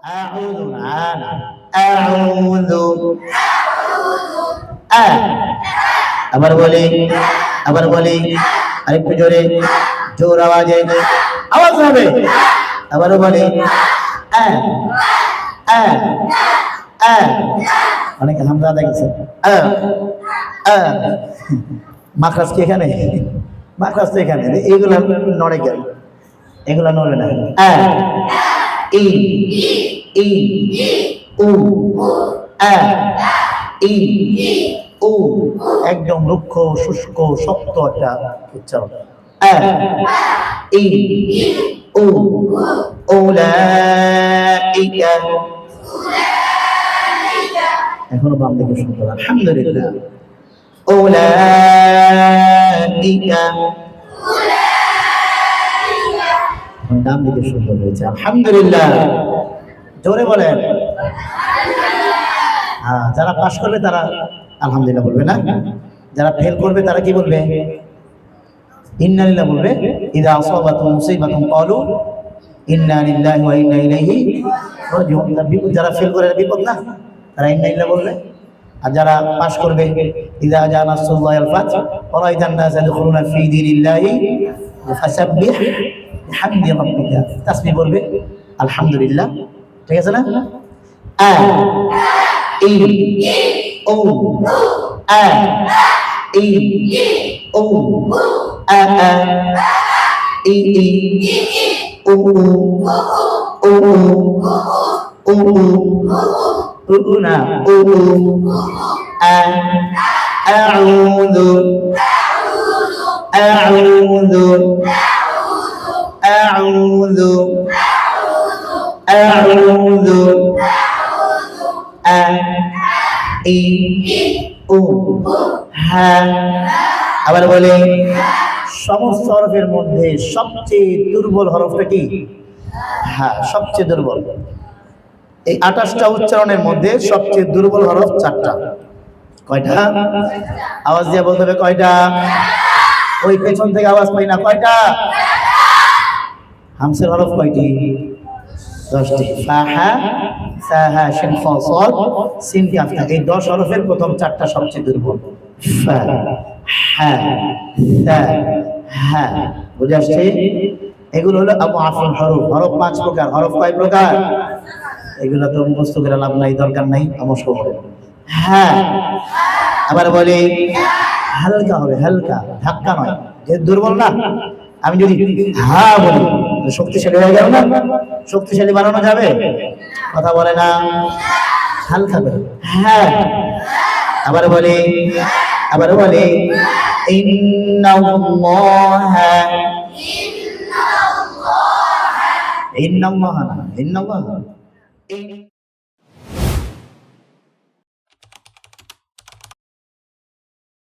আউযু না না আউযু আ আবার বলি আরেকটু জোরে জোর আওয়াজে আওয়াজ হবে আবারও বলি আ আ আ অনেক হামজা দেখছে আ আ মাখরাজ কি এখানে মাখরাজ তো এখানে এইগুলা নড়ে গেল এগুলা নড়ে না আ ই ই উ আ ই উ একদম রুক্ষ শুষ্ক শক্ত একটা উচ্চারণ আ ই উ উলাইকা এখনো বাম দিকে শুনতে আলহামদুলিল্লাহ উলাইকা ডান দিকে সুন্দর হয়েছে আলহামদুলিল্লাহ জোরে বলেন হ্যাঁ যারা পাশ করবে তারা আলহামদুলিল্লাহ বলবে না যারা ফেল করবে তারা কি বলবে ইন্না লিল্লাহি বলবে ইযা আসাবাতুম মুসিবাতুম ক্বালু ইন্না লিল্লাহি ওয়া ইন্না ইলাইহি রাজিউন যারা ফেল করে বিপদ না তারা ইন্না লিল্লাহি বলবে আর যারা পাশ করবে ইযা জা নাসরুল্লাহি ওয়াল ফাত ওয়া রাআইতান নাস ইয়াদখুলুনা ফি দীনিল্লাহি ফাসাব্বিহ বিহামদি রাব্বিকা তাসবিহ করবে আলহামদুলিল্লাহ ঠিক আছে না আ ই ও আ ই ও আ আ ই ই ও ও ও ও না ও আ আউযু আউযু আউযু আউযু আ ই উ হা আবার বলে সমস্ত হরফের মধ্যে সবচেয়ে দুর্বল হরফটা কি হ্যাঁ সবচেয়ে দুর্বল এই 28টা উচ্চারণের মধ্যে সবচেয়ে দুর্বল হরফ 4টা কয়টা আওয়াজ দিয়ে বলতে হবে কয়টা ওই পেছন থেকে আওয়াজ পাই না কয়টা হামসের হরফ কয়টি 10টি ফাহা সাহা শিন ফা সাদ সিন কাফ এই 10 হরফের প্রথম 4টা সবচেয়ে দুর্বল ফা হা সা হা বুঝে আসছে এগুলো হলো আবু আফল হরফ হরফ 5 প্রকার হরফ কয় প্রকার এগুলো তো মুখস্থ করে লাভ নাই দরকার নাই আমস্ক করে হ্যাঁ আবার বলি হালকা হবে হালকা ধাক্কা নয় যে দুর্বল না আমি যদি হ্যাঁ বলি শক্তিশালী হয়ে গেল না শক্তিশালী বানানো যাবে কথা বলে না হালকা করে হ্যাঁ আবার বলি ইন্নাল্লাহ না ইন্নাল্লাহ